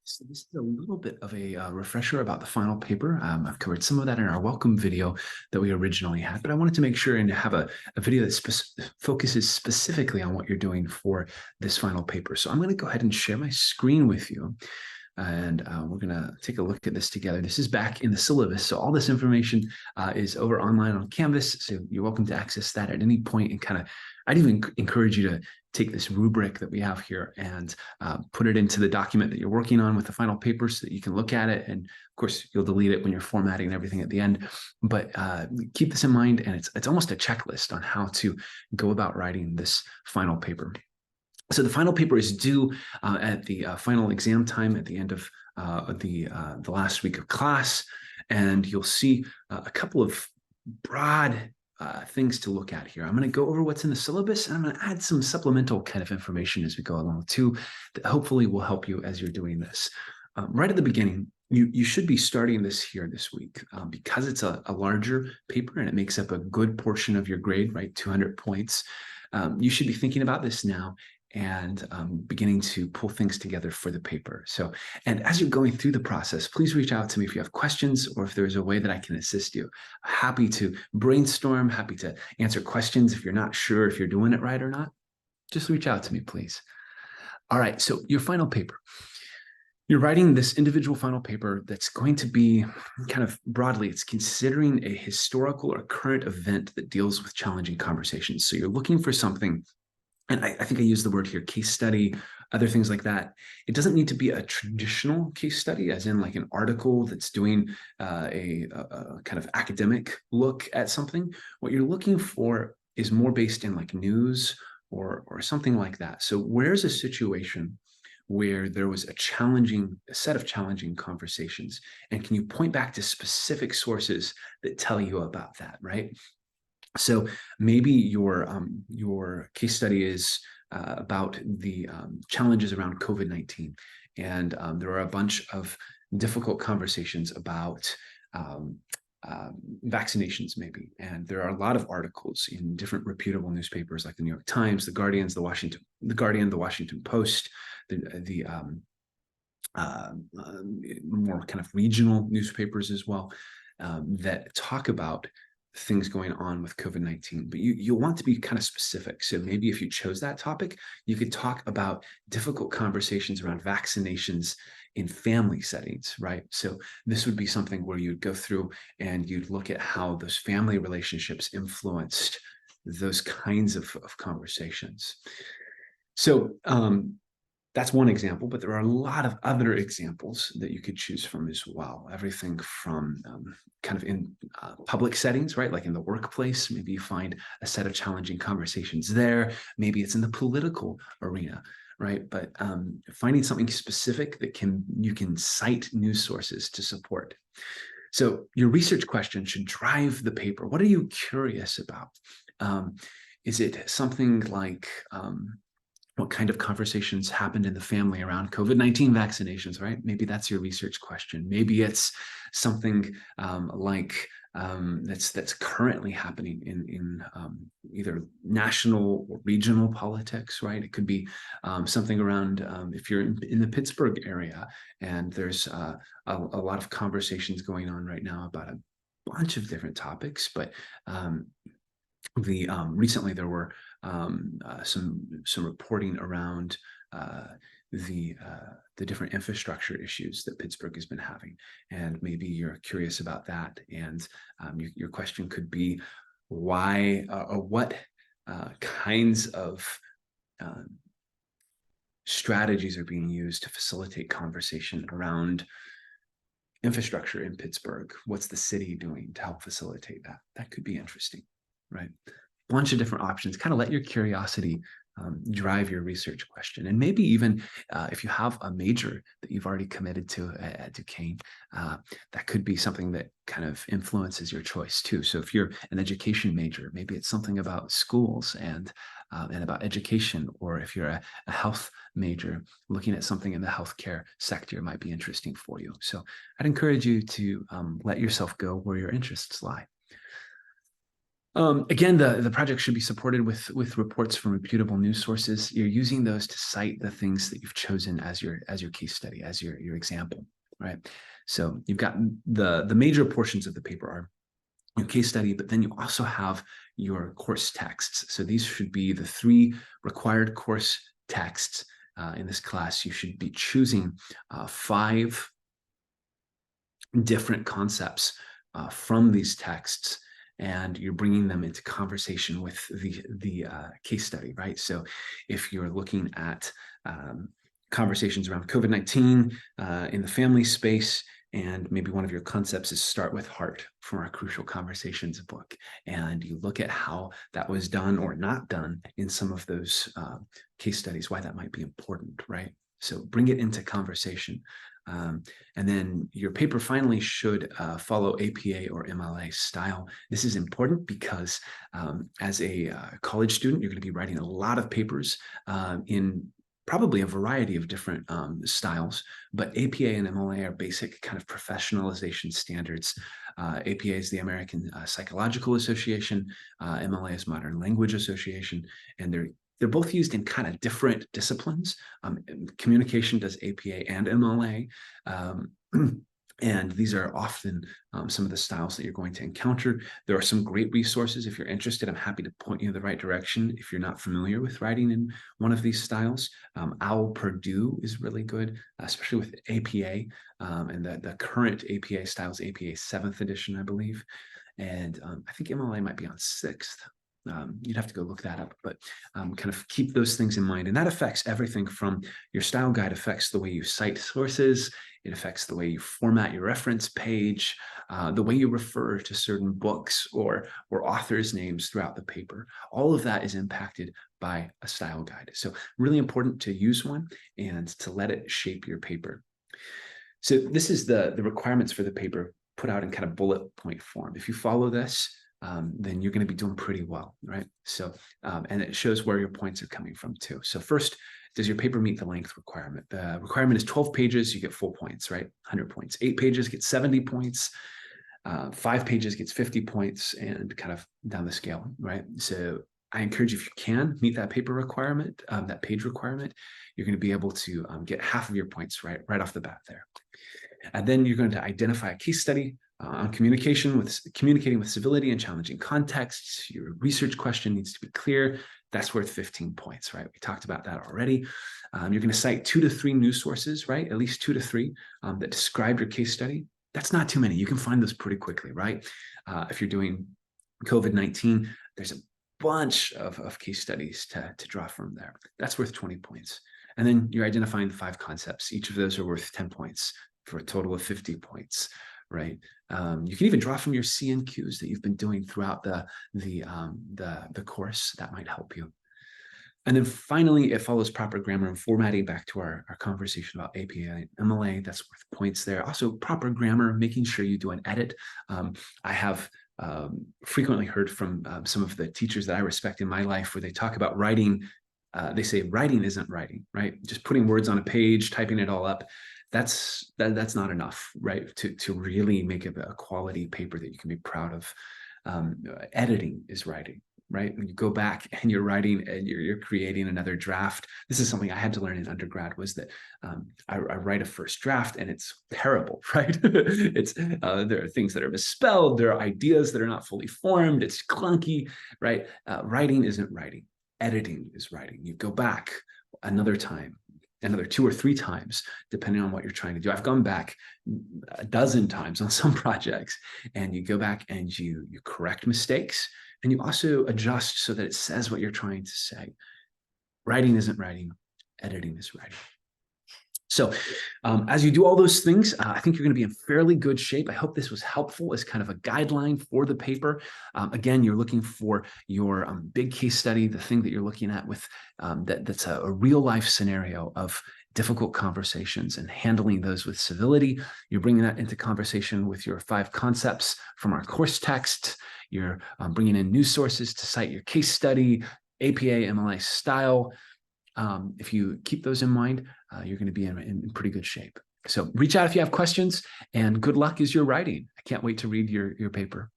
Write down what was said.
So this is a little bit of a refresher about the final paper. I've covered some of that in our welcome video that we originally had, but I wanted to make sure and have a video that focuses specifically on what you're doing for this final paper. So I'm going to go ahead and share my screen with you. And we're going to take a look at this together. This is back in the syllabus. So all this information is over online on Canvas. So you're welcome to access that at any point and I'd even encourage you to take this rubric that we have here and put it into the document that you're working on with the final paper so that you can look at it. And of course, you'll delete it when you're formatting and everything at the end. But keep this in mind, and it's almost a checklist on how to go about writing this final paper. So the final paper is due at the final exam time at the end of the last week of class, and you'll see a couple of broad things to look at here. I'm going to go over what's in the syllabus, and I'm going to add some supplemental kind of information as we go along too, that hopefully will help you as you're doing this. Right at the beginning, you should be starting this here this week because it's a larger paper and it makes up a good portion of your grade, right? 200 points. You should be thinking about this now and beginning to pull things together for the paper. So, and as you're going through the process, please reach out to me if you have questions or if there's a way that I can assist you. Happy to brainstorm, happy to answer questions if you're not sure if you're doing it right or not. Just reach out to me, please. All right, so your final paper. You're writing this individual final paper that's going to be kind of broadly, it's considering a historical or current event that deals with challenging conversations. So you're looking for something, and I think I use the word here, case study, other things like that. It doesn't need to be a traditional case study, as in like an article that's doing a kind of academic look at something. What you're looking for is more based in like news or something like that. So where's a situation where there was a set of challenging conversations, and can you point back to specific sources that tell you about that, right? So maybe your case study is about the challenges around COVID-19, and there are a bunch of difficult conversations about vaccinations, maybe. And there are a lot of articles in different reputable newspapers like the New York Times, the Guardian, the Washington Post, the more kind of regional newspapers as well, that talk about things going on with COVID-19, but you'll want to be kind of specific. So maybe if you chose that topic, you could talk about difficult conversations around vaccinations in family settings, right? So this would be something where you'd go through and you'd look at how those family relationships influenced those kinds of conversations. So that's one example, but there are a lot of other examples that you could choose from as well. Everything from kind of in public settings, right? Like in the workplace, maybe you find a set of challenging conversations there. Maybe it's in the political arena, right? But finding something specific that you can cite news sources to support. So your research question should drive the paper. What are you curious about? Is it something like, what kind of conversations happened in the family around COVID-19 vaccinations, right? Maybe that's your research question. Maybe it's something like that's currently happening in either national or regional politics, right? It could be something around if you're in the Pittsburgh area, and there's a lot of conversations going on right now about a bunch of different topics, but recently there were some reporting around the different infrastructure issues that Pittsburgh has been having, and maybe you're curious about that. And your question could be why or what kinds of strategies are being used to facilitate conversation around infrastructure in Pittsburgh. What's the city doing to help facilitate that? That could be interesting, right? Bunch of different options. Kind of let your curiosity drive your research question. And maybe even if you have a major that you've already committed to at Duquesne, that could be something that kind of influences your choice too. So if you're an education major, maybe it's something about schools and about education, or if you're a health major, looking at something in the healthcare sector might be interesting for you. So I'd encourage you to let yourself go where your interests lie. Again, the project should be supported with reports from reputable news sources. You're using those to cite the things that you've chosen as your case study, as your example, right? So you've got the major portions of the paper are your case study, but then you also have your course texts. So these should be the 3 required course texts in this class. You should be choosing 5 different concepts from these texts, and you're bringing them into conversation with the case study, right? So if you're looking at conversations around COVID-19 in the family space, and maybe one of your concepts is Start with Heart from our Crucial Conversations book, and you look at how that was done or not done in some of those case studies, why that might be important, right? So bring it into conversation. And then your paper finally should follow APA or MLA style. This is important because as a college student, you're going to be writing a lot of papers in probably a variety of different styles, but APA and MLA are basic kind of professionalization standards. APA is the American Psychological Association, MLA is Modern Language Association, and they're both used in kind of different disciplines. Communication does APA and MLA. And these are often some of the styles that you're going to encounter. There are some great resources. If you're interested, I'm happy to point you in the right direction. If you're not familiar with writing in one of these styles, OWL Purdue is really good, especially with APA. And the current APA styles, APA 7th edition, I believe. And I think MLA might be on 6th. You'd have to go look that up, but kind of keep those things in mind. And that affects everything from your style guide affects the way you cite sources. It affects the way you format your reference page, the way you refer to certain books or authors' names throughout the paper. All of that is impacted by a style guide. So really important to use one and to let it shape your paper. So this is the requirements for the paper put out in kind of bullet point form. If you follow this, then you're going to be doing pretty well, right? So, and it shows where your points are coming from too. So first, does your paper meet the length requirement? The requirement is 12 pages, you get full points, right? 100 points. 8 pages get 70 points. 5 pages gets 50 points, and kind of down the scale, right? So I encourage you, if you can meet that paper requirement, that page requirement, you're going to be able to get half of your points right off the bat there. And then you're going to identify a case study on communicating with civility and challenging contexts. Your research question needs to be clear. That's worth 15 points, right? We talked about that already. You're going to cite 2 to 3 news sources, right? At least 2 to 3 that describe your case study. That's not too many. You can find those pretty quickly, right? If you're doing COVID-19, there's a bunch of case studies to draw from there. That's worth 20 points. And then you're identifying 5 concepts. Each of those are worth 10 points for a total of 50 points, right? You can even draw from your CNQs that you've been doing throughout the course. That might help you. And then finally, it follows proper grammar and formatting, back to our conversation about APA and MLA. That's worth points there. Also, proper grammar, making sure you do an edit. I have frequently heard from some of the teachers that I respect in my life where they talk about writing. They say writing isn't writing, right? Just putting words on a page, typing it all up. That's not enough, right? To really make a quality paper that you can be proud of. Editing is writing, right? When you go back and you're writing and you're creating another draft. This is something I had to learn in undergrad, was that I write a first draft and it's terrible, right? It's there are things that are misspelled. There are ideas that are not fully formed. It's clunky, right? Writing isn't writing. Editing is writing. You go back another time, another 2 or 3 times, depending on what you're trying to do. I've gone back a dozen times on some projects, and you go back and you correct mistakes, and you also adjust so that it says what you're trying to say. Writing isn't writing, editing is writing. So as you do all those things, I think you're going to be in fairly good shape. I hope this was helpful as kind of a guideline for the paper. Again, you're looking for your big case study, the thing that you're looking at with that's a real life scenario of difficult conversations and handling those with civility. You're bringing that into conversation with your 5 concepts from our course text. You're bringing in news sources to cite your case study, APA, MLA style. If you keep those in mind, you're going to be in pretty good shape. So reach out if you have questions, and good luck as you're writing. I can't wait to read your paper.